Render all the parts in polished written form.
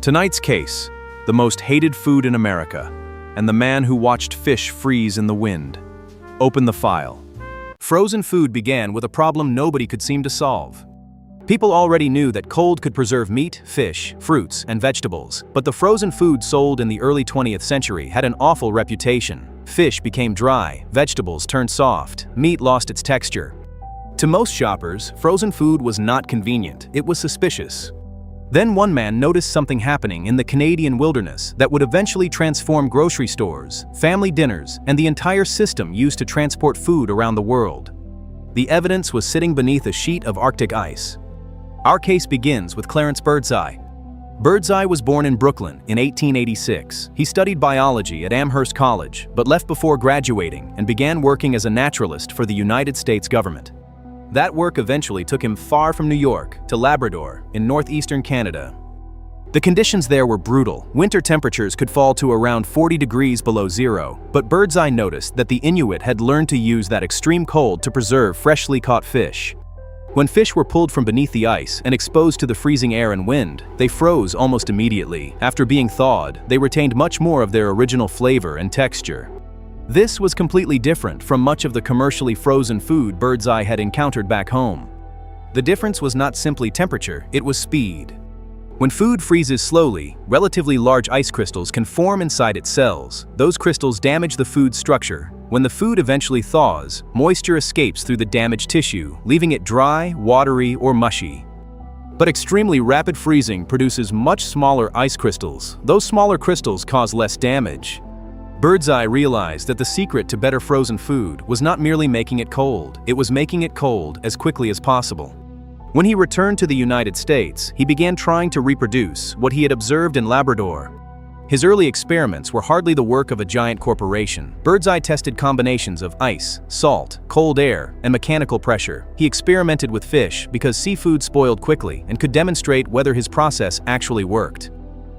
Tonight's case, the most hated food in America, and the man who watched fish freeze in the wind. Open the file. Frozen food began with a problem nobody could seem to solve. People already knew that cold could preserve meat, fish, fruits, and vegetables, but the frozen food sold in the early 20th century had an awful reputation. Fish became dry, vegetables turned soft, meat lost its texture. To most shoppers, frozen food was not convenient, it was suspicious. Then one man noticed something happening in the Canadian wilderness that would eventually transform grocery stores, family dinners, and the entire system used to transport food around the world. The evidence was sitting beneath a sheet of Arctic ice. Our case begins with Clarence Birdseye. Birdseye was born in Brooklyn in 1886. He studied biology at Amherst College, but left before graduating and began working as a naturalist for the United States government. That work eventually took him far from New York to Labrador in northeastern Canada. The conditions there were brutal. Winter temperatures could fall to around 40 degrees below zero, but Birdseye noticed that the Inuit had learned to use that extreme cold to preserve freshly caught fish. When fish were pulled from beneath the ice and exposed to the freezing air and wind, they froze almost immediately. After being thawed, they retained much more of their original flavor and texture. This was completely different from much of the commercially frozen food Birdseye had encountered back home. The difference was not simply temperature, it was speed. When food freezes slowly, relatively large ice crystals can form inside its cells. Those crystals damage the food's structure. When the food eventually thaws, moisture escapes through the damaged tissue, leaving it dry, watery, or mushy. But extremely rapid freezing produces much smaller ice crystals. Those smaller crystals cause less damage. Birdseye realized that the secret to better frozen food was not merely making it cold, it was making it cold as quickly as possible. When he returned to the United States, he began trying to reproduce what he had observed in Labrador. His early experiments were hardly the work of a giant corporation. Birdseye tested combinations of ice, salt, cold air, and mechanical pressure. He experimented with fish because seafood spoiled quickly and could demonstrate whether his process actually worked.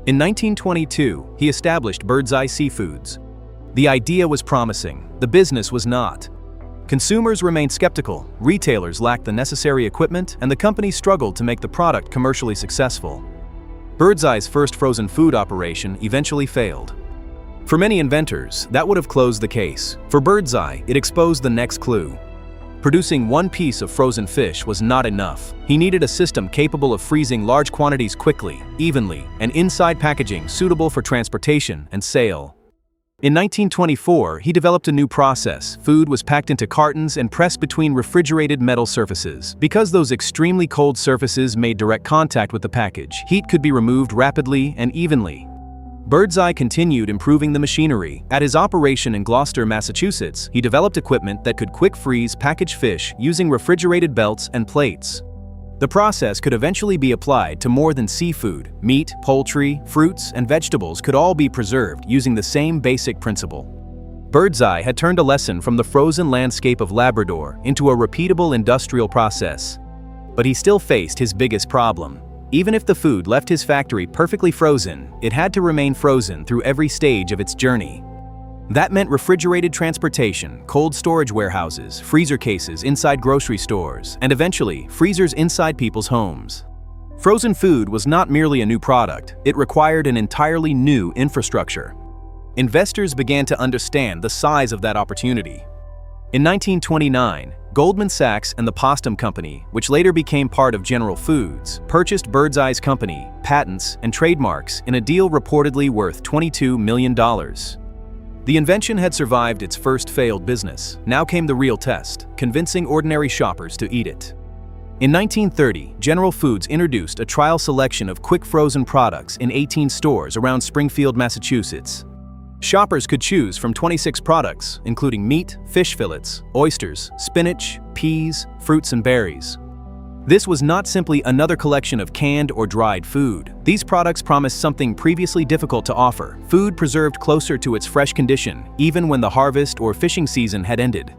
In 1922, he established Birdseye Seafoods. The idea was promising, the business was not. Consumers remained skeptical, retailers lacked the necessary equipment, and the company struggled to make the product commercially successful. Birdseye's first frozen food operation eventually failed. For many inventors, that would have closed the case. For Birdseye, it exposed the next clue. Producing one piece of frozen fish was not enough. He needed a system capable of freezing large quantities quickly, evenly, and inside packaging suitable for transportation and sale. In 1924, he developed a new process. Food was packed into cartons and pressed between refrigerated metal surfaces. Because those extremely cold surfaces made direct contact with the package, heat could be removed rapidly and evenly. Birdseye continued improving the machinery. At his operation in Gloucester, Massachusetts, he developed equipment that could quick freeze packaged fish using refrigerated belts and plates. The process could eventually be applied to more than seafood. Meat, poultry, fruits, and vegetables could all be preserved using the same basic principle. Birdseye had turned a lesson from the frozen landscape of Labrador into a repeatable industrial process. But he still faced his biggest problem. Even if the food left his factory perfectly frozen, it had to remain frozen through every stage of its journey. That meant refrigerated transportation, cold storage warehouses, freezer cases inside grocery stores, and eventually, freezers inside people's homes. Frozen food was not merely a new product, it required an entirely new infrastructure. Investors began to understand the size of that opportunity. In 1929, Goldman Sachs and the Postum Company, which later became part of General Foods, purchased Birdseye's company, patents, and trademarks in a deal reportedly worth $22 million. The invention had survived its first failed business. Now came the real test, convincing ordinary shoppers to eat it. In 1930, General Foods introduced a trial selection of quick frozen products in 18 stores around Springfield, Massachusetts. Shoppers could choose from 26 products, including meat, fish fillets, oysters, spinach, peas, fruits, and berries. This was not simply another collection of canned or dried food. These products promised something previously difficult to offer, food preserved closer to its fresh condition, even when the harvest or fishing season had ended.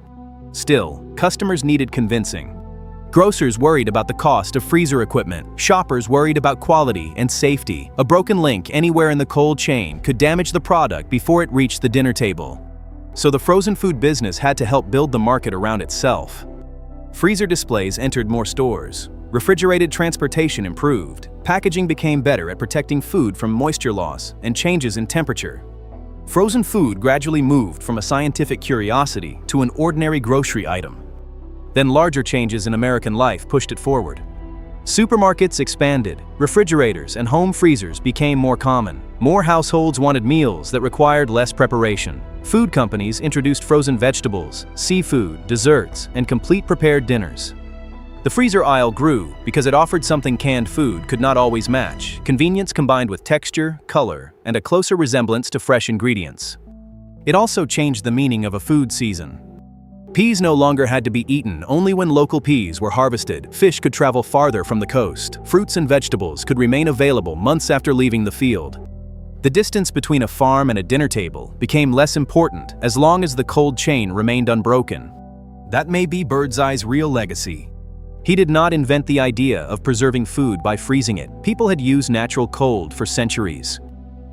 Still, customers needed convincing. Grocers worried about the cost of freezer equipment. Shoppers worried about quality and safety. A broken link anywhere in the cold chain could damage the product before it reached the dinner table. So the frozen food business had to help build the market around itself. Freezer displays entered more stores. Refrigerated transportation improved. Packaging became better at protecting food from moisture loss and changes in temperature. Frozen food gradually moved from a scientific curiosity to an ordinary grocery item. Then larger changes in American life pushed it forward. Supermarkets expanded, refrigerators and home freezers became more common. More households wanted meals that required less preparation. Food companies introduced frozen vegetables, seafood, desserts, and complete prepared dinners. The freezer aisle grew because it offered something canned food could not always match: convenience combined with texture, color, and a closer resemblance to fresh ingredients. It also changed the meaning of a food season. Peas no longer had to be eaten only when local peas were harvested. Fish could travel farther from the coast. Fruits and vegetables could remain available months after leaving the field. The distance between a farm and a dinner table became less important as long as the cold chain remained unbroken. That may be Birdseye's real legacy. He did not invent the idea of preserving food by freezing it. People had used natural cold for centuries.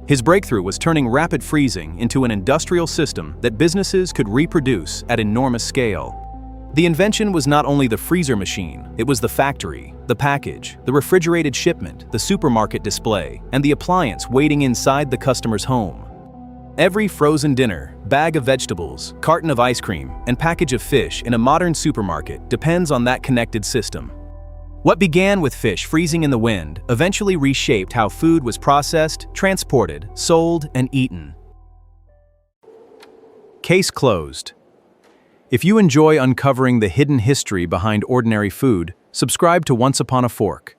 His breakthrough was turning rapid freezing into an industrial system that businesses could reproduce at enormous scale. The invention was not only the freezer machine, it was the factory, the package, the refrigerated shipment, the supermarket display, and the appliance waiting inside the customer's home. Every frozen dinner, bag of vegetables, carton of ice cream, and package of fish in a modern supermarket depends on that connected system. What began with fish freezing in the wind eventually reshaped how food was processed, transported, sold, and eaten. Case closed. If you enjoy uncovering the hidden history behind ordinary food, subscribe to Once Upon a Fork.